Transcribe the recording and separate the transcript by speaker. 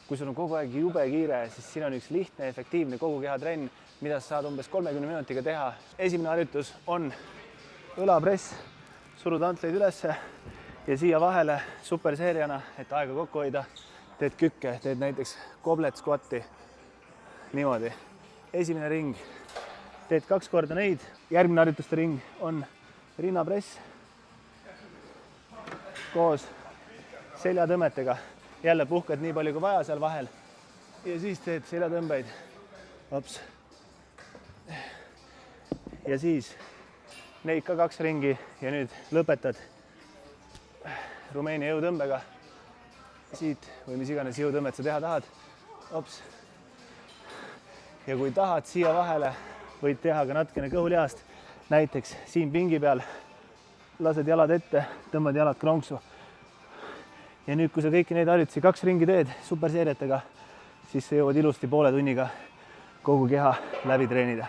Speaker 1: kui sul on kogu aeg jube kiire, siis siin on üks lihtne, efektiivne kogu keha trenn, mida sa saad umbes 30 minutiga teha. Esimene harjutus on õlapress, surud antleid ülesse ja siia vahele superseeriana, et aega kokku hoida, teed kükke, teed näiteks goblet squat'i. Niimoodi. Esimene ring, teed 2 korda neid. Järgmine harjutuste ring on rinnapress koos seljatõmmetega. Jälle puhkad nii palju kui vaja seal vahel ja siis teed seljatõmbeid. Ops. Ja siis neid ka 2 ringi ja nüüd lõpetad Rumeenia jõutõmbega. Siit või mis iganes jõutõmmet sa teha tahad. Ops. Ja kui tahad siia vahele, võid teha ka natukene kõhulihast. Näiteks siin pingi peal lased jalad ette, tõmbad jalad kronksu. Ja nüüd, kui sa kõiki neid harjutusi 2 ringi teed superseeriatega, siis sa jõuad ilusti poole tunniga kogu keha läbi treenida.